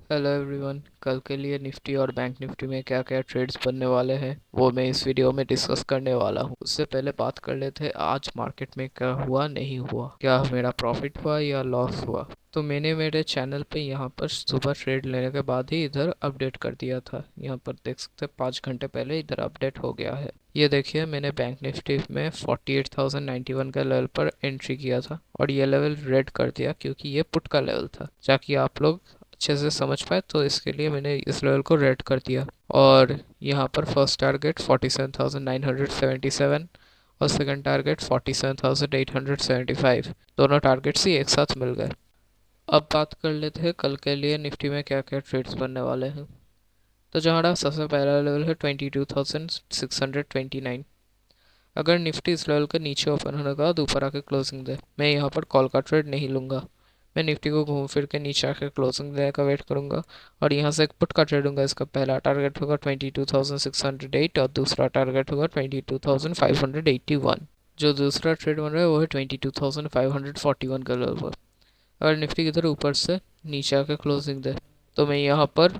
Hello everyone. कल के लिए निफ्टी और बैंक निफ्टी में क्या क्या ट्रेड्स बनने वाले हैं वो मैं इस वीडियो में डिस्कस करने वाला हूँ। उससे पहले बात कर लेते हैं आज मार्केट में क्या हुआ नहीं हुआ, क्या मेरा प्रॉफिट हुआ या लॉस हुआ। तो मैंने मेरे चैनल पे यहाँ पर सुबह ट्रेड लेने के बाद ही इधर अपडेट कर दिया था। यहाँ पर देख सकते हैं 5 घंटे पहले इधर अपडेट हो गया है। ये देखिए मैंने बैंक निफ्टी में 48,091 का लेवल पर एंट्री किया था और ये लेवल रेड कर दिया क्योंकि ये पुट का लेवल था। ताकि आप लोग अच्छे से समझ पाए तो इसके लिए मैंने इस लेवल को रेड कर दिया। और यहाँ पर फर्स्ट टारगेट 47,977 और सेकंड टारगेट 47,875, दोनों टारगेट्स ही एक साथ मिल गए। अब बात कर लेते हैं कल के लिए निफ्टी में क्या क्या ट्रेड्स बनने वाले हैं। तो जहाँ सबसे पहला लेवल है 22,629। अगर निफ्टी इस लेवल के नीचे ओपन होने का बाद ऊपर आके क्लोजिंग दे, मैं यहाँ पर कॉल का ट्रेड नहीं लूँगा। मैं निफ्टी को घूम फिर के नीचे आकर क्लोजिंग देने का वेट करूंगा और यहाँ से एक पुट का ट्रेड लूंगा। इसका पहला टारगेट होगा 22,608 और दूसरा टारगेट होगा 22,581। जो दूसरा ट्रेड बन रहा है वो है 22,541 का लेवल पर। अगर निफ्टी इधर ऊपर से नीचे आकर क्लोजिंग दे तो मैं यहाँ पर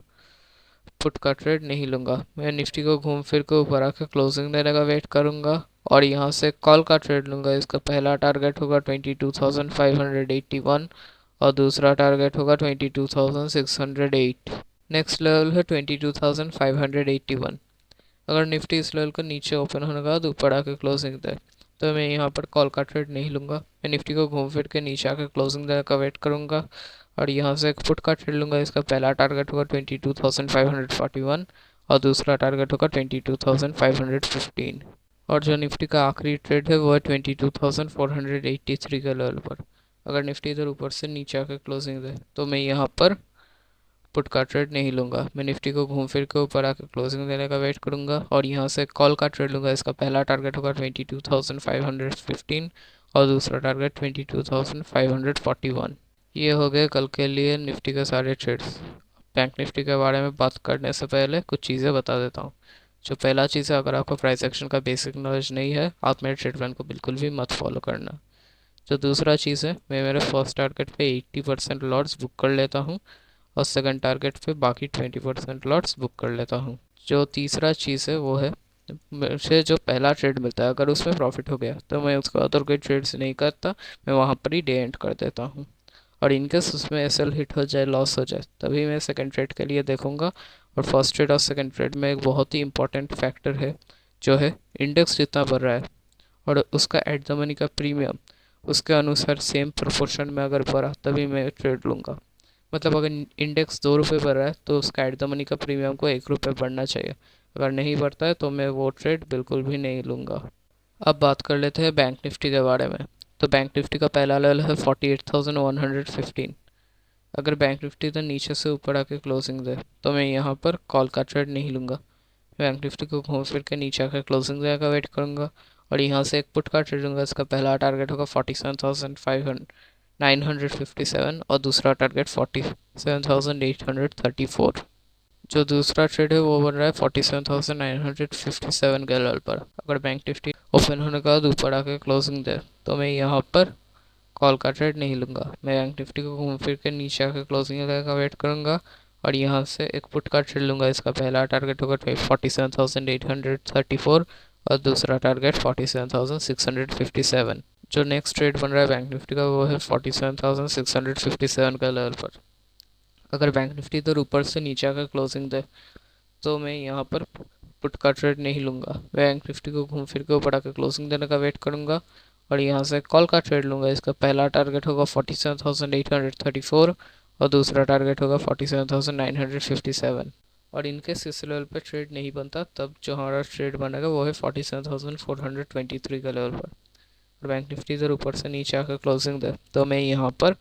पुट का ट्रेड नहीं लूँगा। मैं निफ्टी को घूम फिर के ऊपर आकर क्लोजिंग देने का वेट करूँगा और यहाँ से कॉल का ट्रेड लूँगा। इसका पहला टारगेट होगा 22,581 और दूसरा टारगेट होगा 22,608। नेक्स्ट लेवल है 22,581। अगर निफ्टी इस लेवल को नीचे ओपन होने के बाद ऊपर आकर क्लोजिंग दे तो मैं यहाँ पर कॉल का ट्रेड नहीं लूँगा। मैं निफ्टी को घूम फिर के नीचे आकर क्लोजिंग देने का वेट करूँगा और यहाँ से एक पुट का ट्रेड लूँगा। इसका पहला टारगेट होगा 22,541 और दूसरा टारगेट होगा 22,515। और जो निफ्टी का आखिरी ट्रेड है वो है 22,483 के लेवल पर। अगर निफ्टी इधर ऊपर से नीचे आकर क्लोजिंग दे तो मैं यहाँ पर पुट का ट्रेड नहीं लूँगा। मैं निफ्टी को घूम फिर के ऊपर आकर क्लोजिंग देने का वेट करूँगा और यहाँ से कॉल का ट्रेड लूँगा। इसका पहला टारगेट होगा 22,515 और दूसरा टारगेट 22,541। ये हो गए कल के लिए निफ्टी के सारे ट्रेड्स। बैंक निफ्टी के बारे में बात करने से पहले कुछ चीज़ें बता देता हूँ। जो पहला चीज़ है, अगर आपको प्राइस एक्शन का बेसिक नॉलेज नहीं है आप मेरे ट्रेड प्लान को बिल्कुल भी मत फॉलो करना। जो दूसरा चीज़ है, मैं मेरे फर्स्ट टारगेट पे 80% लॉट्स बुक कर लेता हूँ और सेकंड टारगेट पे बाकी 20% लॉट्स बुक कर लेता हूँ। जो तीसरा चीज़ है वो है, मुझे जो पहला ट्रेड मिलता है अगर उसमें प्रॉफिट हो गया तो मैं उसका अदर कोई ट्रेड्स नहीं करता, मैं वहाँ पर ही डे एंड कर देता हूँ। और इनकेस उसमें एसएल हिट हो जाए, लॉस हो जाए, तभी मैं सेकंड ट्रेड के लिए देखूंगा। और फर्स्ट ट्रेड और सेकंड ट्रेड में एक बहुत ही इंपॉर्टेंट फैक्टर है जो है इंडेक्स जितना बढ़ रहा है और उसका एट द मनी का प्रीमियम उसके अनुसार सेम प्रोपोर्शन में अगर बढ़ा तभी मैं ट्रेड लूँगा। मतलब अगर इंडेक्स 2 रुपये बढ़ रहा है तो उसका एट द मनी का प्रीमियम को 1 रुपये बढ़ना चाहिए। अगर नहीं बढ़ता है तो मैं वो ट्रेड बिल्कुल भी नहीं लूँगा। अब बात कर लेते हैं बैंक निफ्टी के बारे में। तो बैंक निफ्टी का पहला लेवल है 48,115। अगर बैंक निफ्टी तो नीचे से ऊपर आके क्लोजिंग दे तो मैं यहाँ पर कॉल का ट्रेड नहीं लूँगा। बैंक निफ्टी को घूम फिर के नीचे आकर क्लोजिंग देने का वेट करूँगा और यहाँ से एक पुट का ट्रेड लूँगा। इसका पहला टारगेट होगा 47,957 और दूसरा टारगेट 47,834। जो दूसरा ट्रेड है वो बन रहा है 47,957 के लेवल पर। अगर बैंक निफ्टी ओपन होने के बाद ऊपर आकर क्लोजिंग दे तो मैं यहाँ पर कॉल का ट्रेड नहीं लूँगा। मैं बैंक निफ्टी को घूम फिर के नीचे आकर क्लोजिंग का वेट करूँगा और यहाँ से एक पुट का ट्रेड लूँगा। इसका पहला टारगेट होगा 47,834 और दूसरा टारगेट 47,657। जो नेक्स्ट ट्रेड बन रहा है बैंक निफ्टी का वो है 47,657 का लेवल पर। अगर बैंक निफ्टी इधर ऊपर से नीचे आकर क्लोजिंग दे तो मैं यहाँ पर पुट का ट्रेड नहीं लूँगा। बैंक निफ्टी को घूम फिर के ऊपर आकर क्लोजिंग देने का वेट करूँगा और यहाँ से कॉल का ट्रेड लूँगा। इसका पहला टारगेट होगा 47,834 और दूसरा टारगेट होगा 47,957। और इनके इस लेवल पर ट्रेड नहीं बनता तब जो हमारा ट्रेड बनेगा वो है 47,423 का लेवल पर। और बैंक निफ्टी इधर ऊपर से नीचे आकर क्लोजिंग दे तो मैं यहाँ पर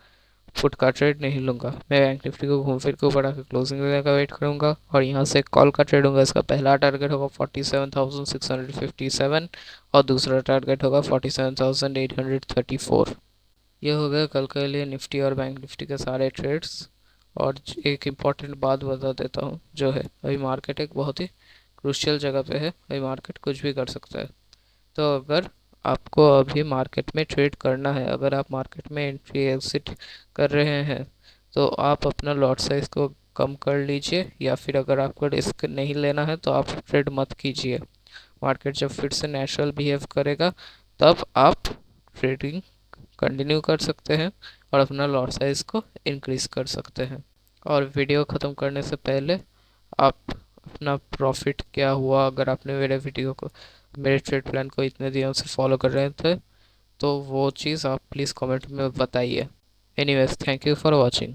पुट का ट्रेड नहीं लूँगा। मैं बैंक निफ्टी को घूम फिर के ऊपर आकर क्लोजिंग देने का वेट करूँगा और यहाँ से कॉल का ट्रेड होगा। इसका पहला टारगेट होगा 47,657 और दूसरा टारगेट होगा 47,834। ये हो गया कल के लिए निफ्टी और बैंक निफ्टी के सारे ट्रेड्स। और एक इम्पॉर्टेंट बात बता देता हूँ जो है, अभी मार्केट एक बहुत ही क्रूशियल जगह पे है। अभी मार्केट कुछ भी कर सकता है। तो अगर आपको अभी मार्केट में ट्रेड करना है, अगर आप मार्केट में एंट्री एग्जिट कर रहे हैं तो आप अपना लॉट साइज़ को कम कर लीजिए, या फिर अगर आपको रिस्क नहीं लेना है तो आप ट्रेड मत कीजिए। मार्केट जब फिर से नेचुरल बिहेव करेगा तब आप ट्रेडिंग कंटिन्यू कर सकते हैं और अपना लॉट साइज को इंक्रीज़ कर सकते हैं। और वीडियो ख़त्म करने से पहले आप अपना प्रॉफिट क्या हुआ, अगर आपने मेरे ट्रेड प्लान को इतने दिनों से फॉलो कर रहे थे तो वो चीज़ आप प्लीज़ कमेंट में बताइए। Anyways, thank you for watching.